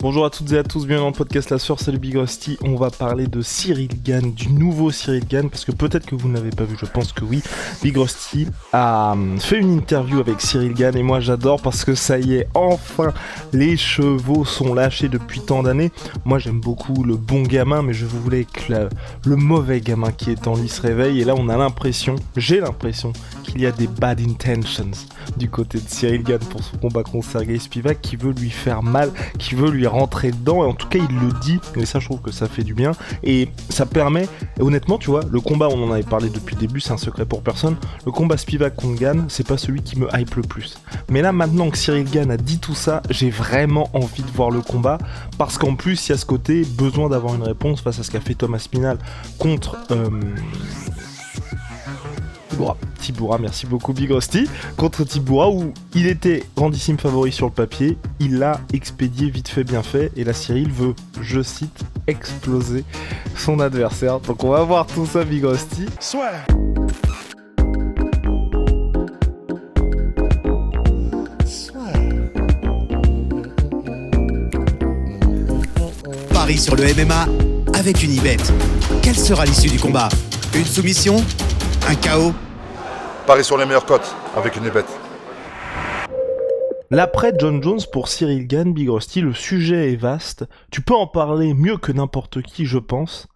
Bonjour à toutes et à tous, bienvenue dans le podcast La Source, salut Big Rusty. On va parler de Cyril Gane, du nouveau Cyril Gane, parce que peut-être que vous ne l'avez pas vu, je pense que oui. Big Rusty a fait une interview avec Cyril Gane et moi j'adore parce que ça y est, enfin les chevaux sont lâchés depuis tant d'années. Moi j'aime beaucoup le bon gamin, mais je voulais que le mauvais gamin qui est en lui se réveille. Et là on a l'impression, j'ai l'impression qu'il y a des bad intentions du côté de Cyril Gane pour son combat contre Sergei Spivak, qui veut lui faire mal, qui veut lui rentrer dedans, et en tout cas il le dit, et ça je trouve que ça fait du bien, et ça permet, et honnêtement tu vois, le combat, on en avait parlé depuis le début, c'est un secret pour personne, le combat Spivak contre Gane, c'est pas celui qui me hype le plus. Mais là maintenant que Cyril Gane a dit tout ça, j'ai vraiment envie de voir le combat, parce qu'en plus il y a ce côté besoin d'avoir une réponse face à ce qu'a fait Thomas Spinal contre Tibura, merci beaucoup Big Rusty, contre Tibura où il était grandissime favori sur le papier, il l'a expédié vite fait bien fait, et là Cyril veut, je cite, exploser son adversaire. Donc on va voir tout ça Big Rusty. Soit. Paris sur le MMA avec Unibet. Quelle sera l'issue du combat? Une soumission? Un KO? Paris sur les meilleures cotes avec Unibet. L'après John Jones pour Cyril Gane, Big Rusty, le sujet est vaste, tu peux en parler mieux que n'importe qui je pense.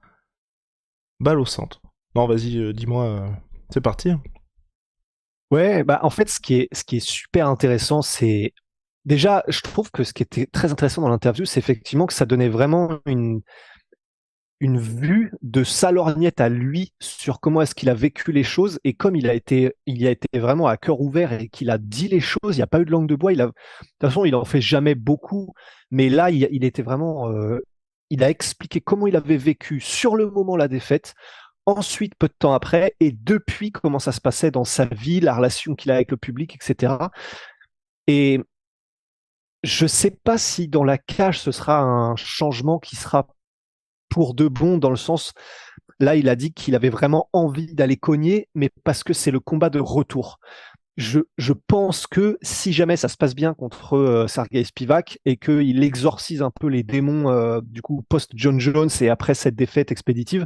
Balle au centre. Non vas-y, dis-moi, c'est parti. Ouais, bah en fait, ce qui est super intéressant, c'est déjà, je trouve que ce qui était très intéressant dans l'interview, c'est effectivement que ça donnait vraiment une vue de sa lorgnette à lui sur comment est-ce qu'il a vécu les choses, et comme il y a été vraiment à cœur ouvert et qu'il a dit les choses, il n'y a pas eu de langue de bois. De toute façon, il en fait jamais beaucoup, mais là, il était vraiment, il a expliqué comment il avait vécu sur le moment la défaite. Ensuite, peu de temps après, et depuis, comment ça se passait dans sa vie, la relation qu'il a avec le public, etc. Et je ne sais pas si dans la cage, ce sera un changement qui sera pour de bon, dans le sens, là, il a dit qu'il avait vraiment envie d'aller cogner, mais parce que c'est le combat de retour. Je pense que si jamais ça se passe bien contre Sergei Spivak et qu'il exorcise un peu les démons du coup post-John Jones et après cette défaite expéditive,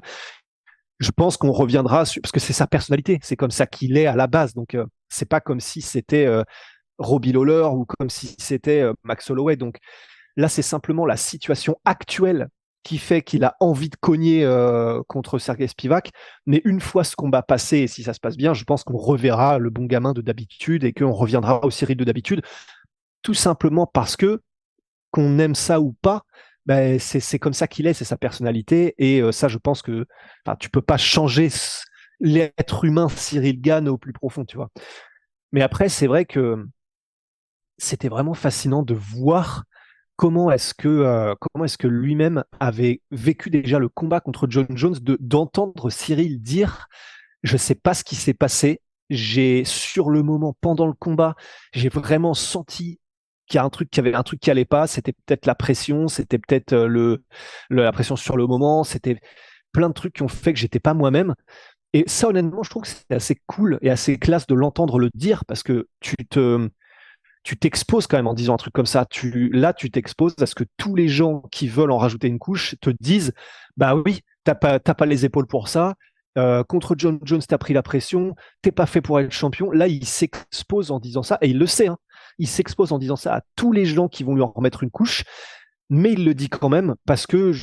je pense qu'on reviendra parce que c'est sa personnalité, c'est comme ça qu'il est à la base. Donc c'est pas comme si c'était Robbie Lawler ou comme si c'était Max Holloway. Donc là, c'est simplement la situation actuelle qui fait qu'il a envie de cogner contre Sergei Spivak. Mais une fois ce combat passé, et si ça se passe bien, je pense qu'on reverra le bon gamin de d'habitude et qu'on reviendra au Cyril de d'habitude, tout simplement parce que, qu'on aime ça ou pas, ben, c'est comme ça qu'il est, c'est sa personnalité. Et ça, je pense que tu peux pas changer l'être humain Cyril Gane au plus profond, tu vois. Mais après, c'est vrai que c'était vraiment fascinant de voir comment est-ce que lui-même avait vécu déjà le combat contre John Jones, d'entendre Cyril dire, je sais pas ce qui s'est passé, j'ai sur le moment pendant le combat, j'ai vraiment senti qu'il y avait un truc qui allait pas, c'était peut-être la pression, c'était peut-être la pression sur le moment, c'était plein de trucs qui ont fait que j'étais pas moi-même. Et ça, honnêtement, je trouve que c'est assez cool et assez classe de l'entendre le dire, parce que tu t'exposes quand même en disant un truc comme ça. Là, tu t'exposes à ce que tous les gens qui veulent en rajouter une couche te disent, bah oui, t'as pas les épaules pour ça. Contre John Jones, t'as pris la pression. T'es pas fait pour être champion. Là, il s'expose en disant ça, et il le sait, hein. Il s'expose en disant ça à tous les gens qui vont lui en remettre une couche, mais il le dit quand même parce que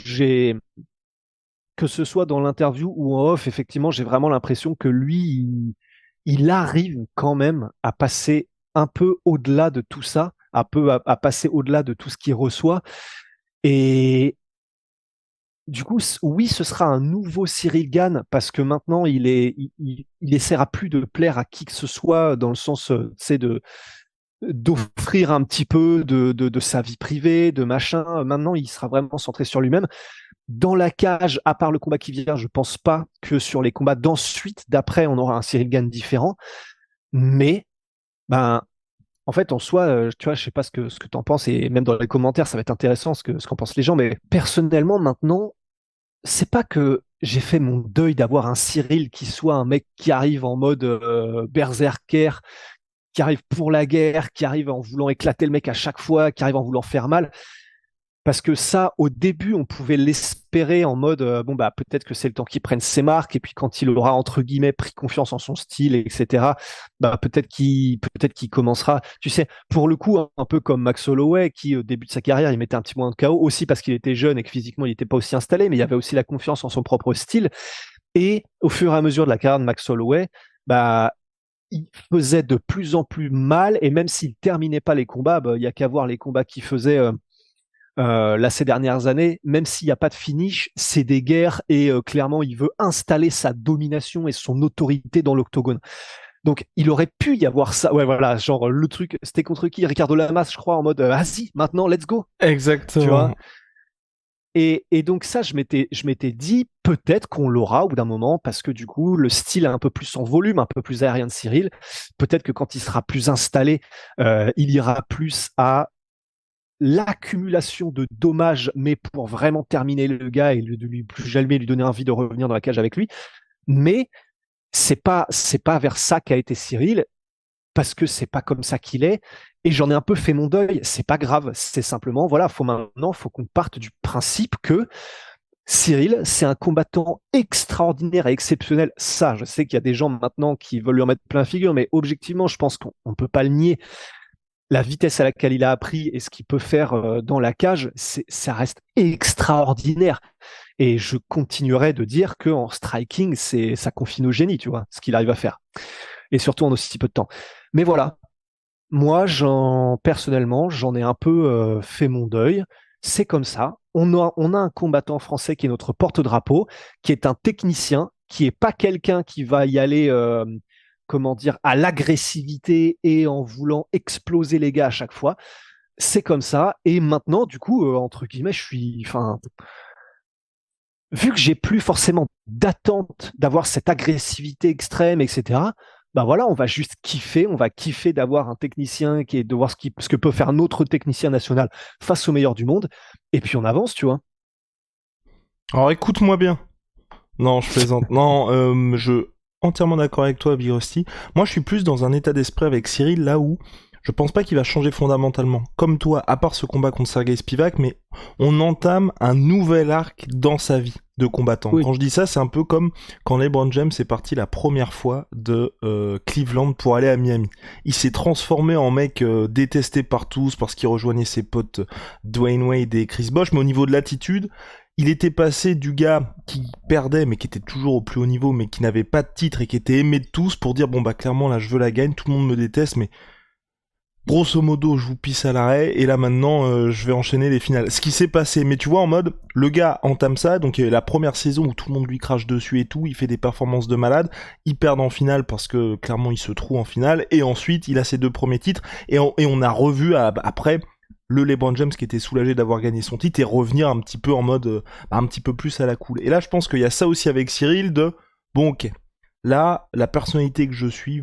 que ce soit dans l'interview ou en off, effectivement, j'ai vraiment l'impression que lui, il arrive quand même à passer un peu au-delà de tout ça, à passer au-delà de tout ce qu'il reçoit. Et du coup, oui, ce sera un nouveau Cyril Gane parce que maintenant, il essaiera plus de plaire à qui que ce soit dans le sens, d'offrir un petit peu de sa vie privée, de machin. Maintenant, il sera vraiment centré sur lui-même. Dans la cage, à part le combat qui vient, je pense pas que sur les combats d'ensuite, d'après, on aura un Cyril Gane différent. Mais, ben, en fait, en soi, tu vois, je sais pas ce que tu en penses, et même dans les commentaires, ça va être intéressant ce qu'en pensent les gens, mais personnellement, maintenant, c'est pas que j'ai fait mon deuil d'avoir un Cyril qui soit un mec qui arrive en mode berserker, qui arrive pour la guerre, qui arrive en voulant éclater le mec à chaque fois, qui arrive en voulant faire mal. Parce que ça, au début, on pouvait l'espérer en mode bon bah peut-être que c'est le temps qu'il prenne ses marques et puis quand il aura entre guillemets pris confiance en son style, etc. Bah peut-être qu'il commencera. Tu sais, pour le coup, un peu comme Max Holloway qui au début de sa carrière, il mettait un petit moins de KO aussi parce qu'il était jeune et que physiquement il n'était pas aussi installé, mais il y avait aussi la confiance en son propre style. Et au fur et à mesure de la carrière de Max Holloway, bah il faisait de plus en plus mal et même s'il terminait pas les combats, bah, il y a qu'à voir les combats qu'il faisait. Là, ces dernières années, même s'il n'y a pas de finish, c'est des guerres et clairement, il veut installer sa domination et son autorité dans l'octogone. Donc, il aurait pu y avoir ça. Ouais, voilà, genre le truc, c'était contre qui? Ricardo Lamas, je crois, en mode vas-y, maintenant, let's go. Tu vois? Exactement. Et donc ça, je m'étais dit peut-être qu'on l'aura au bout d'un moment parce que du coup, le style est un peu plus en volume, un peu plus aérien de Cyril. Peut-être que quand il sera plus installé, il ira plus à l'accumulation de dommages, mais pour vraiment terminer le gars et de lui plus jamais lui donner envie de revenir dans la cage avec lui. Mais c'est pas vers ça qu'a été Cyril, parce que c'est pas comme ça qu'il est. Et j'en ai un peu fait mon deuil. C'est pas grave. C'est simplement, voilà, faut qu'on parte du principe que Cyril, c'est un combattant extraordinaire et exceptionnel. Ça, je sais qu'il y a des gens maintenant qui veulent lui en mettre plein la figure, mais objectivement, je pense qu'on ne peut pas le nier. La vitesse à laquelle il a appris et ce qu'il peut faire dans la cage, ça reste extraordinaire. Et je continuerai de dire qu'en striking, ça confine au génie, tu vois, ce qu'il arrive à faire. Et surtout en aussi peu de temps. Mais voilà, moi, personnellement, j'en ai un peu fait mon deuil. C'est comme ça. On a un combattant français qui est notre porte-drapeau, qui est un technicien, qui est pas quelqu'un qui va y aller, comment dire, à l'agressivité et en voulant exploser les gars à chaque fois. C'est comme ça. Et maintenant, du coup, entre guillemets, enfin, vu que j'ai plus forcément d'attente d'avoir cette agressivité extrême, etc. Bah voilà, on va juste kiffer, on va kiffer d'avoir un technicien de voir ce que peut faire notre technicien national face au meilleur du monde, et puis on avance, tu vois. Alors écoute-moi bien. Non, je plaisante. Non, je entièrement d'accord avec toi, Birosti. Moi, je suis plus dans un état d'esprit avec Cyril, là où je pense pas qu'il va changer fondamentalement. Comme toi, à part ce combat contre Sergei Spivak, mais on entame un nouvel arc dans sa vie de combattant. Oui. Quand je dis ça, c'est un peu comme quand LeBron James est parti la première fois de Cleveland pour aller à Miami. Il s'est transformé en mec détesté par tous parce qu'il rejoignait ses potes Dwayne Wade et Chris Bosh, mais au niveau de l'attitude, il était passé du gars qui perdait mais qui était toujours au plus haut niveau mais qui n'avait pas de titre et qui était aimé de tous pour dire bon bah clairement là je veux la gagne, tout le monde me déteste mais grosso modo je vous pisse à l'arrêt et là maintenant je vais enchaîner les finales. Ce qui s'est passé, mais tu vois en mode le gars entame ça, donc il y a la première saison où tout le monde lui crache dessus et tout, il fait des performances de malade, il perd en finale parce que clairement il se trouve en finale et ensuite il a ses deux premiers titres et on a revu après le LeBron James qui était soulagé d'avoir gagné son titre et revenir un petit peu en mode un petit peu plus à la cool. Et là je pense qu'il y a ça aussi avec Cyril de bon ok, là la personnalité que je suis,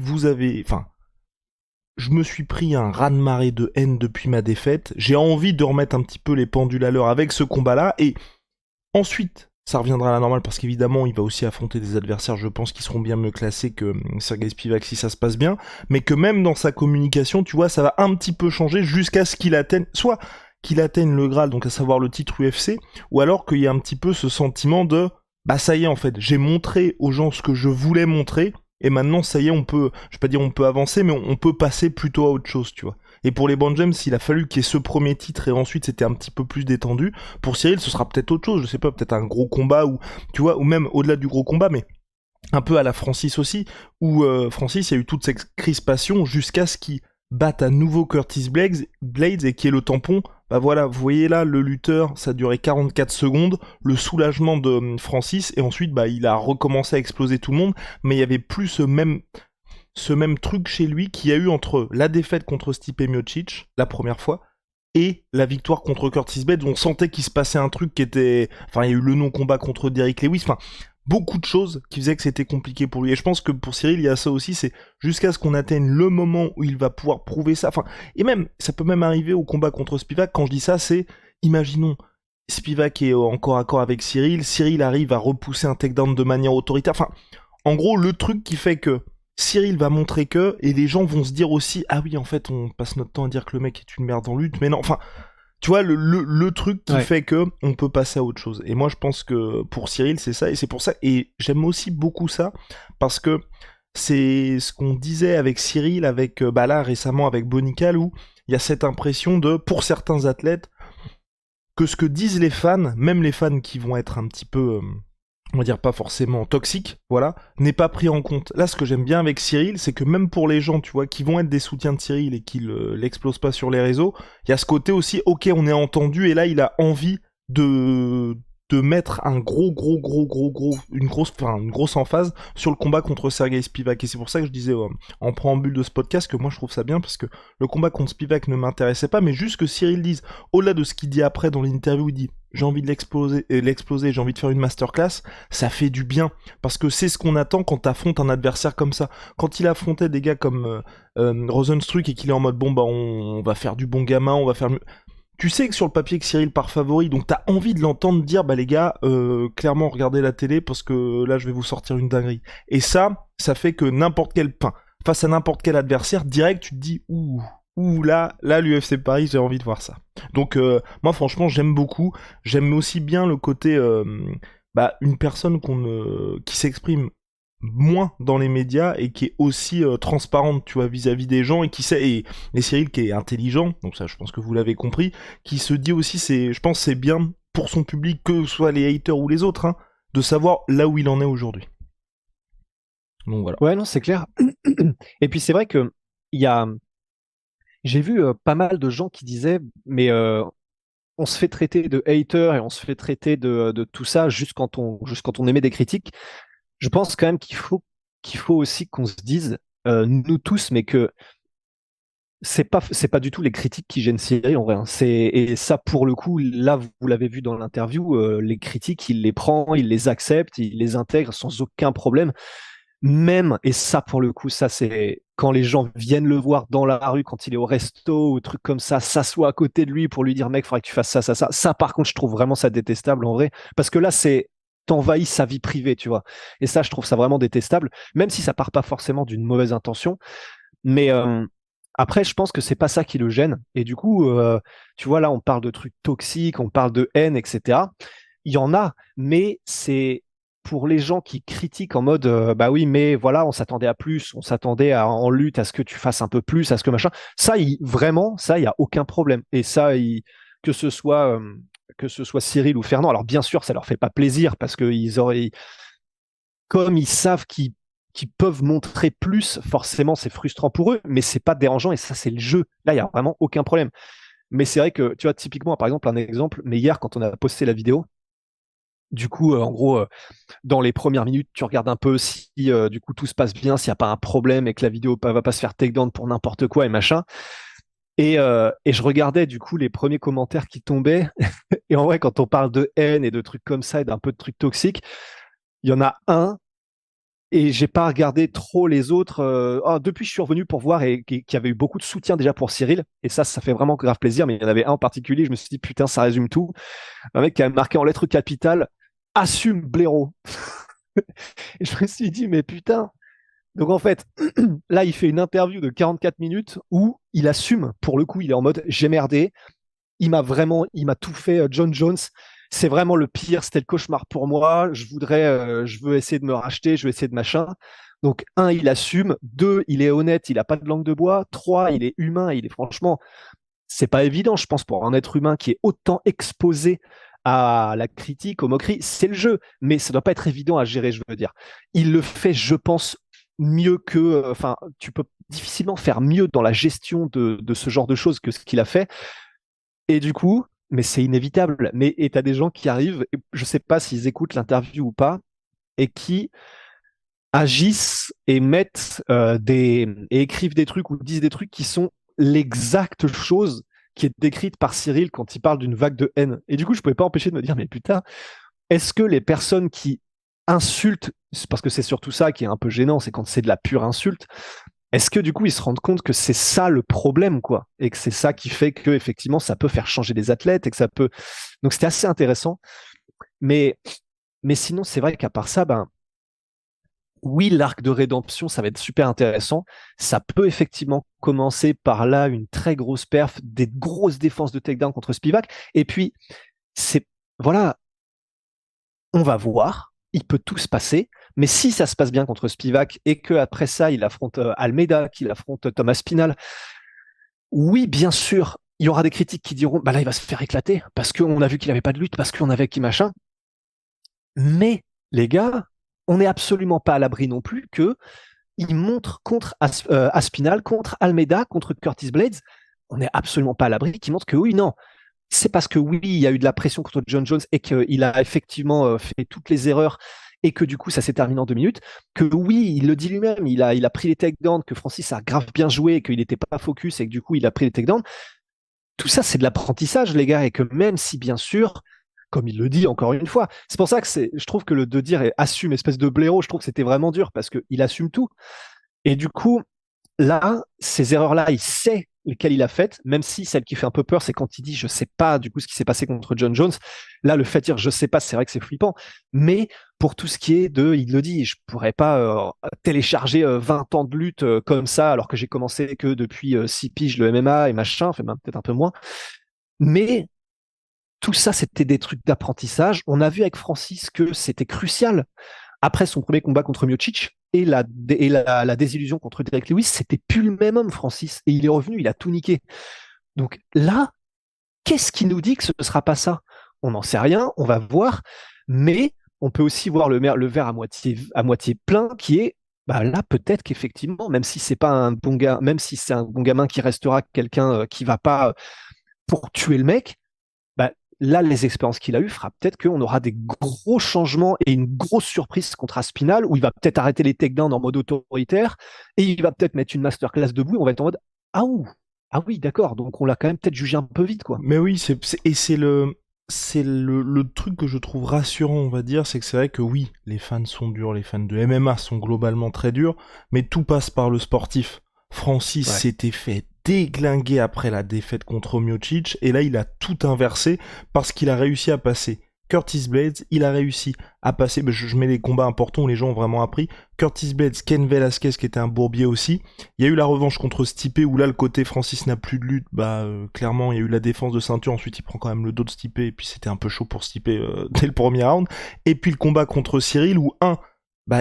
je me suis pris un raz-de-marée de haine depuis ma défaite, j'ai envie de remettre un petit peu les pendules à l'heure avec ce combat là et ensuite ça reviendra à la normale parce qu'évidemment il va aussi affronter des adversaires je pense qui seront bien mieux classés que Sergei Spivak si ça se passe bien, mais que même dans sa communication tu vois ça va un petit peu changer jusqu'à ce qu'il atteigne, soit qu'il atteigne le Graal, donc à savoir le titre UFC, ou alors qu'il y ait un petit peu ce sentiment de bah ça y est en fait, j'ai montré aux gens ce que je voulais montrer, et maintenant ça y est on peut, je vais pas dire on peut avancer, mais on peut passer plutôt à autre chose tu vois. Et pour les LeBron James, il a fallu qu'il y ait ce premier titre et ensuite c'était un petit peu plus détendu. Pour Cyril, ce sera peut-être autre chose, je sais pas, peut-être un gros combat ou tu vois, ou même au-delà du gros combat, mais un peu à la Francis aussi, où Francis, il y a eu toute cette crispation jusqu'à ce qu'il batte à nouveau Curtis Blades et qui est le tampon. Bah voilà, vous voyez là, le lutteur, ça a duré 44 secondes, le soulagement de Francis, et ensuite, bah, il a recommencé à exploser tout le monde, mais il y avait plus ce même truc chez lui qu'il y a eu entre la défaite contre Stipe Miocic, la première fois, et la victoire contre Curtis Blades, on sentait qu'il se passait un truc qui était... Enfin, il y a eu le non-combat contre Derrick Lewis, enfin, beaucoup de choses qui faisaient que c'était compliqué pour lui. Et je pense que pour Cyril, il y a ça aussi, c'est jusqu'à ce qu'on atteigne le moment où il va pouvoir prouver ça. Enfin, et même, ça peut même arriver au combat contre Spivak. Quand je dis ça, c'est, imaginons, Spivak est encore à corps avec Cyril, Cyril arrive à repousser un takedown de manière autoritaire. Enfin, en gros, le truc qui fait que Cyril va montrer que, et les gens vont se dire aussi, ah oui, en fait, on passe notre temps à dire que le mec est une merde en lutte, mais non, enfin, tu vois, le truc qui Ouais. fait que on peut passer à autre chose. Et moi, je pense que pour Cyril, c'est ça, et c'est pour ça, et j'aime aussi beaucoup ça, parce que c'est ce qu'on disait avec Cyril, avec, bah là, récemment, avec Bonical, où il y a cette impression de, pour certains athlètes, que ce que disent les fans, même les fans qui vont être un petit peu, on va dire pas forcément toxiques, voilà, n'est pas pris en compte. Là, ce que j'aime bien avec Cyril, c'est que même pour les gens, tu vois, qui vont être des soutiens de Cyril et qui l'explosent pas sur les réseaux, il y a ce côté aussi, ok, on est entendu, et là, il a envie de mettre un une grosse emphase sur le combat contre Sergei Spivak. Et c'est pour ça que je disais en préambule de ce podcast que moi je trouve ça bien, parce que le combat contre Spivak ne m'intéressait pas, mais juste que Cyril dise, au-delà de ce qu'il dit après dans l'interview, il dit j'ai envie de l'exploser, j'ai envie de faire une masterclass, ça fait du bien, parce que c'est ce qu'on attend quand t'affrontes un adversaire comme ça. Quand il affrontait des gars comme Rosenstruck et qu'il est en mode bon bah on va faire du bon gamin, on va faire tu sais que sur le papier que Cyril part favori, donc t'as envie de l'entendre dire bah les gars, clairement regardez la télé parce que là je vais vous sortir une dinguerie. Et ça fait que n'importe quel pain, face à n'importe quel adversaire, direct tu te dis ouh là l'UFC Paris, j'ai envie de voir ça. Donc moi franchement j'aime beaucoup, j'aime aussi bien le côté bah une personne qui s'exprime moins dans les médias et qui est aussi transparente, tu vois, vis-à-vis des gens, et qui sait, et Cyril qui est intelligent, donc ça je pense que vous l'avez compris, qui se dit aussi, je pense c'est bien pour son public, que ce soit les haters ou les autres, hein, de savoir là où il en est aujourd'hui. Donc voilà. Ouais, non, c'est clair. Et puis c'est vrai que il y a, j'ai vu pas mal de gens qui disaient, mais on se fait traiter de hater et on se fait traiter de tout ça juste quand on émet des critiques. Je pense quand même qu'il faut aussi qu'on se dise, nous tous, mais que c'est pas du tout les critiques qui gênent Cyril en vrai, hein. Et ça, pour le coup, là, vous l'avez vu dans l'interview, les critiques, il les prend, il les accepte, il les intègre sans aucun problème. Même, et ça, pour le coup, ça, c'est quand les gens viennent le voir dans la rue, quand il est au resto ou truc comme ça, s'assoit à côté de lui pour lui dire, mec, faudrait que tu fasses ça, ça, ça. Ça, par contre, je trouve vraiment ça détestable en vrai. Parce que là, t'envahis sa vie privée, tu vois. Et ça, je trouve ça vraiment détestable, même si ça part pas forcément d'une mauvaise intention. Mais après, je pense que c'est pas ça qui le gêne. Et du coup, tu vois, là, on parle de trucs toxiques, on parle de haine, etc. Il y en a, mais c'est pour les gens qui critiquent en mode bah oui, mais voilà, on s'attendait à plus, on s'attendait en lutte à ce que tu fasses un peu plus, à ce que machin. Ça, vraiment, ça, il y a aucun problème. Et ça, que ce soit que ce soit Cyril ou Fernand. Alors bien sûr, ça leur fait pas plaisir parce que comme ils savent qu'ils peuvent montrer plus, forcément, c'est frustrant pour eux, mais c'est pas dérangeant et ça, c'est le jeu. Là, il y a vraiment aucun problème. Mais c'est vrai que, tu vois, typiquement, par exemple, un exemple, mais hier, quand on a posté la vidéo, du coup, en gros, dans les premières minutes, tu regardes un peu si du coup tout se passe bien, s'il n'y a pas un problème et que la vidéo va pas se faire takedown pour n'importe quoi et machin. Et je regardais du coup les premiers commentaires qui tombaient. Et en vrai, quand on parle de haine et de trucs comme ça et d'un peu de trucs toxiques, il y en a un, et j'ai pas regardé trop les autres. Depuis, je suis revenu pour voir et qu'il y avait eu beaucoup de soutien déjà pour Cyril. Et ça fait vraiment grave plaisir. Mais il y en avait un en particulier, je me suis dit, putain, ça résume tout. Un mec qui avait marqué en lettres capitales, assume blaireau. Et je me suis dit, mais putain. Donc en fait, là, il fait une interview de 44 minutes où il assume, pour le coup, il est en mode, j'ai merdé. Il m'a tout fait, John Jones. C'est vraiment le pire, c'était le cauchemar pour moi. Je veux essayer de me racheter, je veux essayer de machin. Donc, un, il assume. Deux, il est honnête, il a pas de langue de bois. Trois, il est humain, il est franchement, c'est pas évident, je pense, pour un être humain qui est autant exposé à la critique, aux moqueries. C'est le jeu, mais ça doit pas être évident à gérer, je veux dire. Il le fait, je pense, mieux que, enfin, tu peux difficilement faire mieux dans la gestion de ce genre de choses que ce qu'il a fait. Et du coup, mais c'est inévitable. Mais et t'as des gens qui arrivent, je sais pas s'ils écoutent l'interview ou pas, et qui agissent et mettent et écrivent des trucs ou disent des trucs qui sont l'exacte chose qui est décrite par Cyril quand il parle d'une vague de haine. Et du coup, je pouvais pas empêcher de me dire, mais putain, est-ce que les personnes qui insultent, parce que c'est surtout ça qui est un peu gênant, c'est quand c'est de la pure insulte, est-ce que du coup ils se rendent compte que c'est ça le problème, quoi, et que c'est ça qui fait que effectivement ça peut faire changer des athlètes et que ça peut. Donc c'était assez intéressant, mais sinon c'est vrai qu'à part ça, ben oui, l'arc de rédemption, ça va être super intéressant. Ça peut effectivement commencer par là, une très grosse perf, des grosses défenses de takedown contre Spivak. Et puis, c'est, voilà, on va voir. Il peut tout se passer. Mais si ça se passe bien contre Spivak et qu'après ça, il affronte Almeida, qu'il affronte Thomas Spinal, oui, bien sûr, il y aura des critiques qui diront, bah là, il va se faire éclater parce qu'on a vu qu'il n'avait pas de lutte, parce qu'on avait qui machin. Mais, les gars, on n'est absolument pas à l'abri non plus que il montre contre Aspinall, contre Almeida, contre Curtis Blades. On n'est absolument pas à l'abri qui montre que oui, non. C'est parce que oui, il y a eu de la pression contre John Jones et qu'il a effectivement fait toutes les erreurs et que du coup ça s'est terminé en 2 minutes, que oui, il le dit lui-même, il a pris les takedowns, que Francis a grave bien joué et qu'il n'était pas focus et que du coup il a pris les takedowns. Tout ça, c'est de l'apprentissage, les gars, et que même si, bien sûr, comme il le dit encore une fois, c'est pour ça que je trouve que le de dire assume espèce de blaireau, je trouve que c'était vraiment dur parce qu'il assume tout. Et du coup, là, ces erreurs-là, il sait lesquelles il a faites, même si celle qui fait un peu peur, c'est quand il dit je sais pas du coup ce qui s'est passé contre John Jones. Là, le fait de dire je sais pas, c'est vrai que c'est flippant. Mais pour tout ce qui est il le dit, je pourrais pas télécharger 20 ans de lutte comme ça, alors que j'ai commencé que depuis 6 piges le MMA et machin, enfin même peut-être un peu moins. Mais tout ça, c'était des trucs d'apprentissage. On a vu avec Francis que c'était crucial. Après son premier combat contre Miocic et la désillusion contre Derek Lewis, c'était plus le même homme, Francis. Et il est revenu, il a tout niqué. Donc là, qu'est-ce qui nous dit que ce ne sera pas ça? On n'en sait rien, on va voir. Mais on peut aussi voir le verre à moitié plein qui est bah là, peut-être qu'effectivement, même si c'est pas un bon gars, même si c'est un bon gamin qui restera quelqu'un qui va pas pour tuer le mec, bah, là, les expériences qu'il a eues fera peut-être qu'on aura des gros changements et une grosse surprise contre Aspinal où il va peut-être arrêter les takedowns en mode autoritaire et il va peut-être mettre une masterclass debout et on va être en mode ah ouh, ah oui, d'accord, donc on l'a quand même peut-être jugé un peu vite, quoi. Mais oui, c'est le truc que je trouve rassurant, on va dire, c'est que c'est vrai que oui, les fans sont durs, les fans de MMA sont globalement très durs, mais tout passe par le sportif. Francis s'était fait déglinguer après la défaite contre Miocic, et là il a tout inversé parce qu'il a réussi à passer Curtis Blades, il a réussi à passer, je mets les combats importants où les gens ont vraiment appris, Curtis Blades, Ken Velasquez qui était un bourbier aussi, il y a eu la revanche contre Stipe où là le côté Francis n'a plus de lutte, clairement il y a eu la défense de ceinture, ensuite il prend quand même le dos de Stipe et puis c'était un peu chaud pour Stipe dès le premier round, et puis le combat contre Cyril où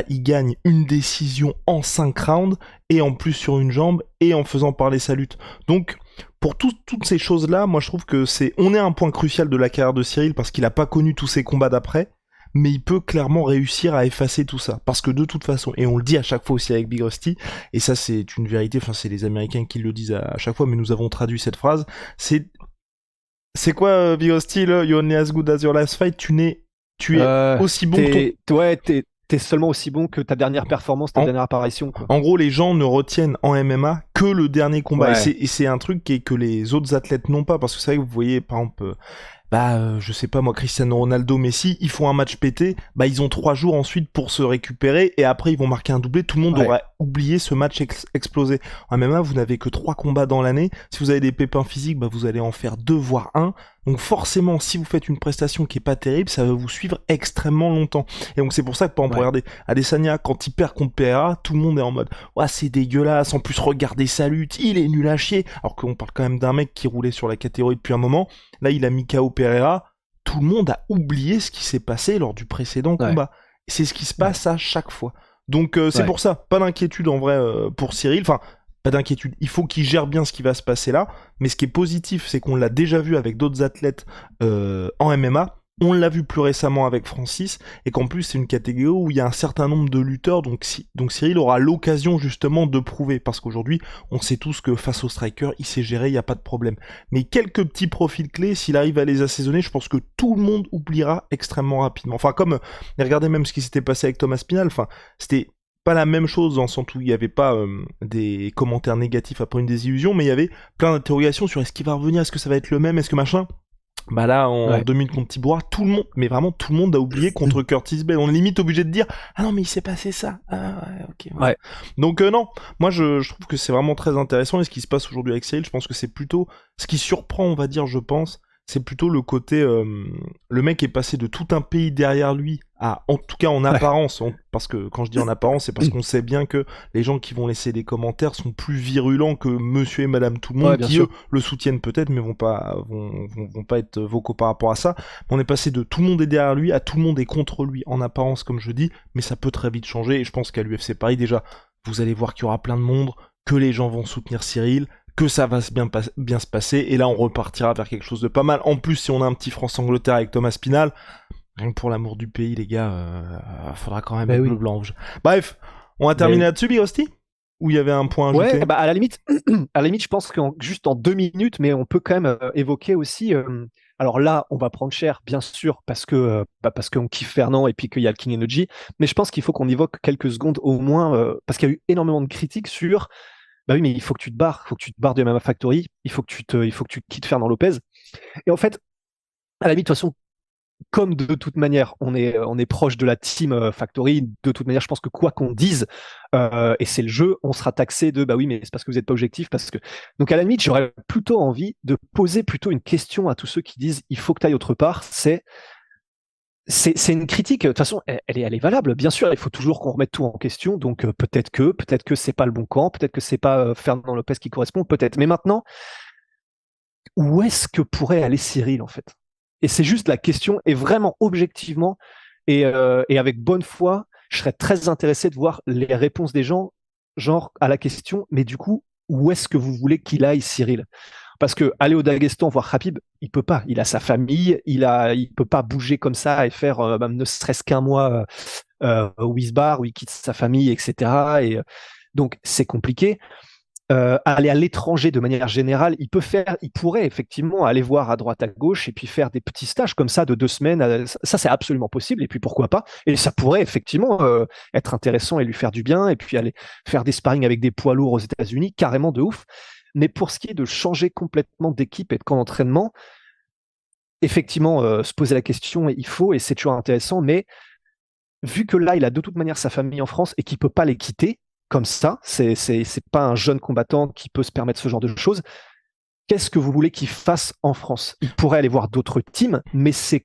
il gagne une décision en 5 rounds, et en plus sur une jambe, et en faisant parler sa lutte. Donc, pour toutes ces choses-là, moi je trouve que on est à un point crucial de la carrière de Cyril, parce qu'il a pas connu tous ces combats d'après, mais il peut clairement réussir à effacer tout ça. Parce que de toute façon, et on le dit à chaque fois aussi avec Big Rusty, et ça c'est une vérité, enfin c'est les Américains qui le disent à chaque fois, mais nous avons traduit cette phrase, c'est quoi Big Rusty, là, you're only as good as your last fight, tu es aussi bon que ton... Ouais, t'es seulement aussi bon que ta dernière performance, ta dernière apparition, quoi. En gros, les gens ne retiennent en MMA que le dernier combat. Ouais. Et c'est un truc que les autres athlètes n'ont pas. Parce que c'est vrai que vous voyez, par exemple, je sais pas moi, Cristiano Ronaldo, Messi, ils font un match pété, ils ont 3 jours ensuite pour se récupérer, et après ils vont marquer un doublé, tout le monde aura oublié ce match explosé. En MMA, vous n'avez que 3 combats dans l'année, si vous avez des pépins physiques, vous allez en faire 2 voire 1, donc forcément, si vous faites une prestation qui est pas terrible, ça va vous suivre extrêmement longtemps. Et donc c'est pour ça que, par exemple, regardez, Adesanya, quand il perd contre Pereira, tout le monde est en mode « Ouah, c'est dégueulasse, en plus regardez sa lutte, il est nul à chier !» Alors qu'on parle quand même d'un mec qui roulait sur la catégorie depuis un moment. Là, il a mis KO Pereira, tout le monde a oublié ce qui s'est passé lors du précédent combat. Et c'est ce qui se passe à chaque fois. Donc c'est pour ça, pas d'inquiétude en vrai pour Cyril, enfin, pas d'inquiétude, il faut qu'il gère bien ce qui va se passer là, mais ce qui est positif, c'est qu'on l'a déjà vu avec d'autres athlètes en MMA, on l'a vu plus récemment avec Francis, et qu'en plus c'est une catégorie où il y a un certain nombre de lutteurs, donc Cyril aura l'occasion justement de prouver, parce qu'aujourd'hui on sait tous que face au striker il sait gérer, il n'y a pas de problème. Mais quelques petits profils clés, s'il arrive à les assaisonner, je pense que tout le monde oubliera extrêmement rapidement. Enfin comme, regardez même ce qui s'était passé avec Thomas Spinal, enfin c'était pas la même chose dans le sens où il n'y avait pas des commentaires négatifs après une désillusion, mais il y avait plein d'interrogations sur est-ce qu'il va revenir, est-ce que ça va être le même, est-ce que machin. Là, en 2000 contre Tibois, tout le monde, mais vraiment tout le monde a oublié contre Curtis Blades. On est limite obligé de dire ah non mais il s'est passé ça. Ah ouais, ok. Ouais. Donc non, moi je trouve que c'est vraiment très intéressant, et ce qui se passe aujourd'hui avec Cyril, je pense que c'est plutôt ce qui surprend, on va dire, je pense, c'est plutôt le côté le mec est passé de tout un pays derrière lui en tout cas en apparence, parce que quand je dis en apparence, c'est parce qu'on sait bien que les gens qui vont laisser des commentaires sont plus virulents que monsieur et madame tout le monde, qui sûr. eux le soutiennent peut-être, mais vont pas être vocaux par rapport à ça. On est passé de tout le monde est derrière lui à tout le monde est contre lui, en apparence, comme je dis, mais ça peut très vite changer, et je pense qu'à l'UFC Paris, déjà, vous allez voir qu'il y aura plein de monde, que les gens vont soutenir Cyril, que ça va bien se passer, et là on repartira vers quelque chose de pas mal. En plus, si on a un petit France-Angleterre avec Thomas Spinal, rien que pour l'amour du pays, les gars, faudra quand même mettre le blanc rouge. Bref, on va terminer là-dessus, Big Rusty ? Ou il y avait un point à ajouter ? Ouais, à la limite, je pense juste en 2 minutes, mais on peut quand même évoquer aussi. Alors là, on va prendre cher, bien sûr, parce qu'on kiffe Fernand et puis qu'il y a le King Energy. Mais je pense qu'il faut qu'on évoque quelques secondes au moins, parce qu'il y a eu énormément de critiques sur. Bah oui, mais il faut que tu te barres, du MMA Factory, il faut que tu quittes Fernand Lopez. Et en fait, à la limite, de toute façon, comme de toute manière, on est proche de la team Factory, de toute manière, je pense que quoi qu'on dise, et c'est le jeu, on sera taxé de bah oui, mais c'est parce que vous n'êtes pas objectif, parce que. Donc à la limite, j'aurais plutôt envie de poser plutôt une question à tous ceux qui disent il faut que tu ailles autre part. C'est une critique, de toute façon, elle est valable. Bien sûr, il faut toujours qu'on remette tout en question. Donc peut-être que c'est pas le bon camp, peut-être que c'est pas Fernand Lopez qui correspond, peut-être. Mais maintenant, où est-ce que pourrait aller Cyril en fait? Et c'est juste la question, et vraiment objectivement, et avec bonne foi, je serais très intéressé de voir les réponses des gens, genre à la question, mais du coup, où est-ce que vous voulez qu'il aille Cyril? Parce que aller au Daghestan voir Khabib, il peut pas. Il a sa famille, il peut pas bouger comme ça et faire même ne serait-ce qu'un mois au Wisbar où il quitte sa famille, etc. Et donc c'est compliqué. Aller à l'étranger de manière générale, il pourrait effectivement aller voir à droite à gauche et puis faire des petits stages comme ça de 2 semaines. Ça c'est absolument possible et puis pourquoi pas. Et ça pourrait effectivement être intéressant et lui faire du bien et puis aller faire des sparring avec des poids lourds aux États-Unis, carrément de ouf. Mais pour ce qui est de changer complètement d'équipe et de camp d'entraînement, effectivement, se poser la question, il faut, et c'est toujours intéressant, mais vu que là, il a de toute manière sa famille en France et qu'il ne peut pas les quitter comme ça, c'est pas un jeune combattant qui peut se permettre ce genre de choses, qu'est-ce que vous voulez qu'il fasse en France? Il pourrait aller voir d'autres teams, mais c'est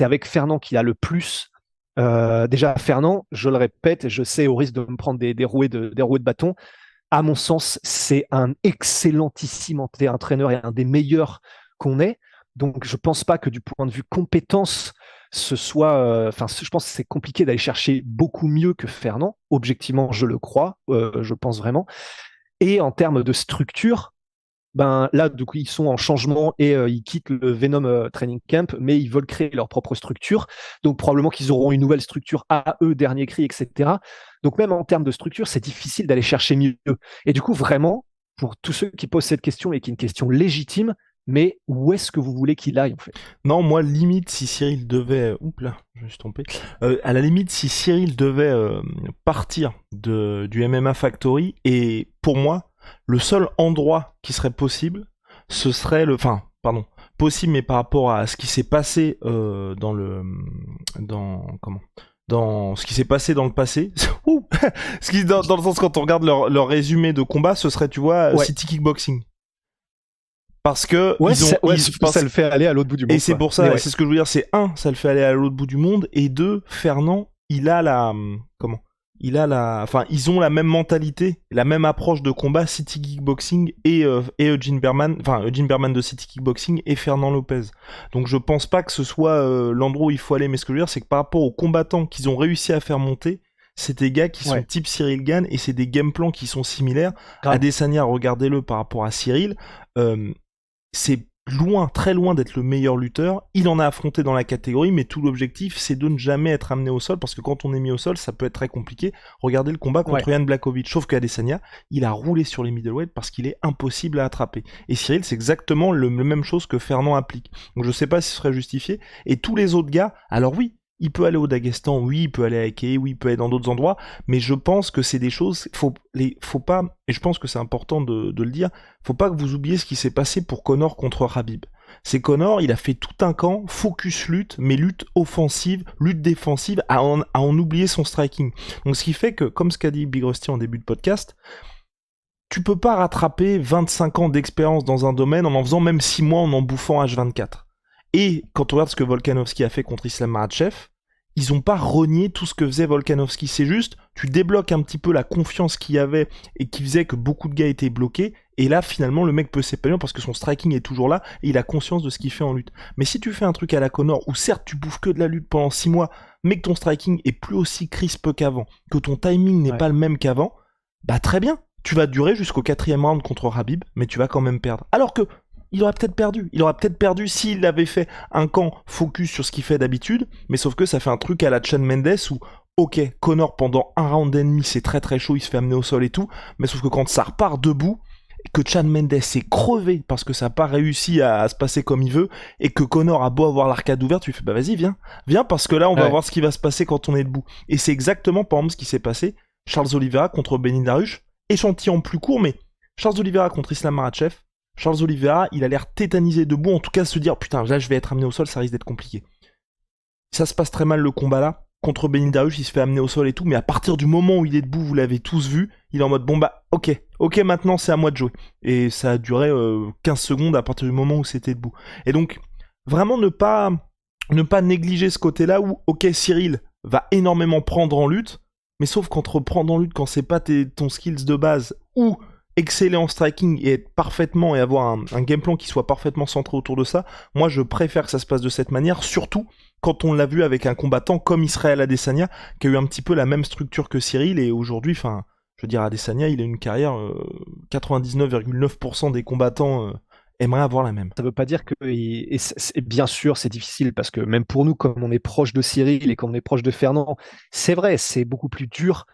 avec Fernand qu'il a le plus. Déjà, Fernand, je le répète, je sais au risque de me prendre des rouées de bâton, à mon sens, c'est un excellentissime entraîneur et un des meilleurs qu'on ait. Donc, je ne pense pas que du point de vue compétence, ce soit. Je pense que c'est compliqué d'aller chercher beaucoup mieux que Fernand. Objectivement, je le crois, je pense vraiment. Et en termes de structure, ben là, du coup, ils sont en changement et ils quittent le Venom Training Camp, mais ils veulent créer leur propre structure. Donc, probablement qu'ils auront une nouvelle structure à eux, dernier cri, etc. Donc, même en termes de structure, c'est difficile d'aller chercher mieux. Et du coup, vraiment, pour tous ceux qui posent cette question et qui est une question légitime, mais où est-ce que vous voulez qu'il aille, en fait? Non, moi, limite, si Cyril devait... Oups là, je me suis trompé. À la limite, si Cyril devait partir du MMA Factory, et pour moi, le seul endroit qui serait possible, ce serait possible, mais par rapport à ce qui s'est passé dans ce qui s'est passé dans le passé, dans le sens quand on regarde leur résumé de combat, ce serait, tu vois, City Kickboxing. Parce que ça le fait aller à l'autre bout du monde. Et c'est pour ça, c'est ce que je veux dire, c'est ça le fait aller à l'autre bout du monde, et 2, Fernand, ils ont la même mentalité, la même approche de combat, City Kickboxing et Eugene Berman de City Kickboxing et Fernand Lopez. Donc je pense pas que ce soit l'endroit où il faut aller, mais ce que je veux dire, c'est que par rapport aux combattants qu'ils ont réussi à faire monter, c'est des gars qui sont type Cyril Gane, et c'est des game plans qui sont similaires. Adesanya, regardez-le par rapport à Cyril, c'est très loin d'être le meilleur lutteur. Il en a affronté dans la catégorie, mais tout l'objectif, c'est de ne jamais être amené au sol, parce que quand on est mis au sol, ça peut être très compliqué. Regardez le combat contre Jan Blachowicz, sauf qu'Adesanya, il a roulé sur les middleweight parce qu'il est impossible à attraper. Et Cyril, c'est exactement la même chose que Fernand applique. Donc je sais pas si ce serait justifié. Et tous les autres gars, alors oui, il peut aller au Daghestan, oui, il peut aller à Eke, oui, il peut aller dans d'autres endroits, mais je pense que c'est des choses, faut pas, et je pense que c'est important de le dire, faut pas que vous oubliez ce qui s'est passé pour Conor contre Khabib. C'est Conor, il a fait tout un camp, focus lutte, mais lutte offensive, lutte défensive, à en oublier son striking. Donc ce qui fait que, comme ce qu'a dit Big Rusty en début de podcast, tu peux pas rattraper 25 ans d'expérience dans un domaine en faisant même 6 mois en bouffant H24. Et quand on regarde ce que Volkanovski a fait contre Islam Makhachev, ils ont pas renié tout ce que faisait Volkanovski. C'est juste, tu débloques un petit peu la confiance qu'il y avait et qui faisait que beaucoup de gars étaient bloqués. Et là, finalement, le mec peut s'épanouir parce que son striking est toujours là et il a conscience de ce qu'il fait en lutte. Mais si tu fais un truc à la Conor où certes tu bouffes que de la lutte pendant 6 mois, mais que ton striking est plus aussi crisp qu'avant, que ton timing n'est pas le même qu'avant, bah très bien. Tu vas durer jusqu'au 4e round contre Khabib, mais tu vas quand même perdre. Alors que il aurait peut-être perdu. Il aurait peut-être perdu s'il avait fait un camp focus sur ce qu'il fait d'habitude, mais sauf que ça fait un truc à la Chad Mendes où, ok, Conor pendant un round et demi, c'est très très chaud, il se fait amener au sol et tout, mais sauf que quand ça repart debout, et que Chad Mendes est crevé parce que ça n'a pas réussi à se passer comme il veut, et que Conor a beau avoir l'arcade ouverte, tu lui fais bah vas-y, viens parce que là on va voir ce qui va se passer quand on est debout. Et c'est exactement par exemple ce qui s'est passé, Charles Oliveira contre Beneil Dariush, échantillon plus court, mais Charles Oliveira contre Islam Makhachev, Charles Oliveira, il a l'air tétanisé debout, en tout cas se dire putain là je vais être amené au sol, ça risque d'être compliqué. Ça se passe très mal le combat là, contre Beneil Dariush, il se fait amener au sol et tout, mais à partir du moment où il est debout, vous l'avez tous vu, il est en mode bon bah ok maintenant c'est à moi de jouer. Et ça a duré 15 secondes à partir du moment où c'était debout. Et donc vraiment ne pas négliger ce côté là où ok Cyril va énormément prendre en lutte, mais sauf qu'entre prendre en lutte quand c'est pas ton skills de base ou exceller en striking et être parfaitement et avoir un game plan qui soit parfaitement centré autour de ça, moi je préfère que ça se passe de cette manière, surtout quand on l'a vu avec un combattant comme Israel Adesanya, qui a eu un petit peu la même structure que Cyril, et aujourd'hui, enfin, je veux dire, Adesanya, il a une carrière, 99,9% des combattants aimeraient avoir la même. Ça veut pas dire que, et bien sûr, c'est difficile, parce que même pour nous, comme on est proche de Cyril et comme on est proche de Fernand, c'est vrai, c'est beaucoup plus dur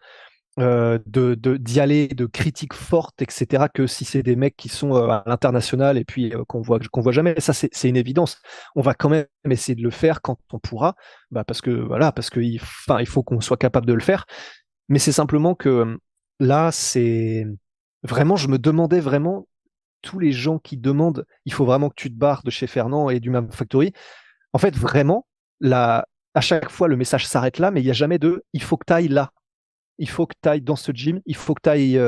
d'y aller, de critiques fortes, etc., que si c'est des mecs qui sont à l'international et puis qu'on voit jamais. Ça, c'est une évidence. On va quand même essayer de le faire quand on pourra, parce qu'il faut qu'on soit capable de le faire. Mais c'est simplement que là, c'est vraiment, je me demandais vraiment, tous les gens qui demandent, il faut vraiment que tu te barres de chez Fernand et du Mam Factory. En fait, vraiment, à chaque fois, le message s'arrête là, mais il n'y a jamais il faut que tu ailles là. Il faut que tu ailles dans ce gym, il faut que tu ailles.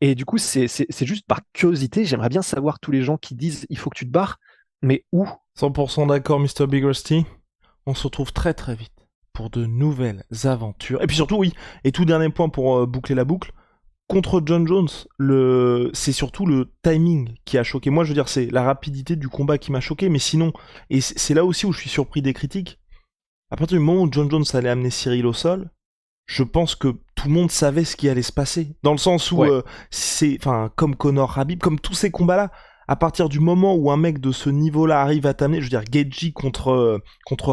Et du coup, c'est juste par curiosité. J'aimerais bien savoir tous les gens qui disent il faut que tu te barres, mais où? 100% d'accord, Mr. Big Rusty. On se retrouve très très vite pour de nouvelles aventures. Et puis surtout, oui, et tout dernier point pour boucler la boucle, contre John Jones, c'est surtout le timing qui a choqué. Moi, je veux dire, c'est la rapidité du combat qui m'a choqué, mais sinon, et c'est là aussi où je suis surpris des critiques, à partir du moment où John Jones allait amener Cyril au sol, je pense que tout le monde savait ce qui allait se passer. Dans le sens où, comme Conor Khabib, comme tous ces combats-là, à partir du moment où un mec de ce niveau-là arrive à t'amener, je veux dire, Gaethje contre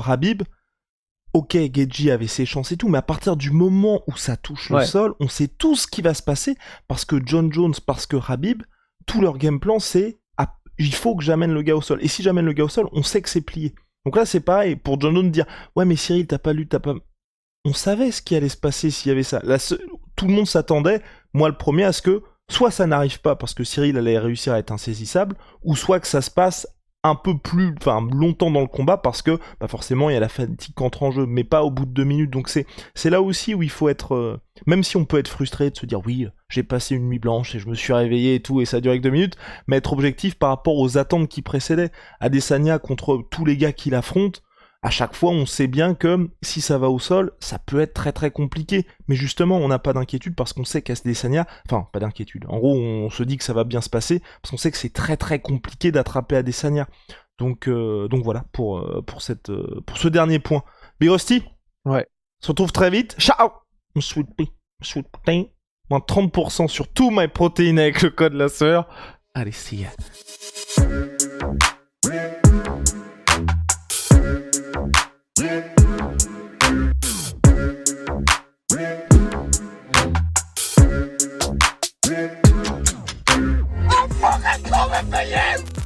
Khabib, ok, Gaethje avait ses chances et tout, mais à partir du moment où ça touche le sol, on sait tout ce qui va se passer, parce que John Jones, parce que Khabib, tout leur game plan, c'est il faut que j'amène le gars au sol. Et si j'amène le gars au sol, on sait que c'est plié. Donc là, c'est pareil, pour John Jones dire, ouais, mais Cyril, t'as pas lu, on savait ce qui allait se passer s'il y avait ça. Là, tout le monde s'attendait, moi le premier, à ce que soit ça n'arrive pas parce que Cyril allait réussir à être insaisissable, ou soit que ça se passe un peu plus, longtemps dans le combat parce que forcément il y a la fatigue qui entre en jeu, mais pas au bout de 2 minutes. Donc c'est là aussi où il faut être, même si on peut être frustré de se dire oui, j'ai passé une nuit blanche et je me suis réveillé et tout et ça a duré que 2 minutes, mais être objectif par rapport aux attentes qui précédaient. Adesanya contre tous les gars qu'il affronte, à chaque fois, on sait bien que si ça va au sol, ça peut être très très compliqué. Mais justement, on n'a pas d'inquiétude parce qu'on sait qu'Adesanya... Enfin, pas d'inquiétude. En gros, on se dit que ça va bien se passer parce qu'on sait que c'est très très compliqué d'attraper Adesanya. Donc voilà, pour ce dernier point. Big Rusty, ouais. On se retrouve très vite. Ciao. Sweet protein. Moins 30% sur tout my protein avec le code la sœur. Allez, see ya. I'm fucking coming for you!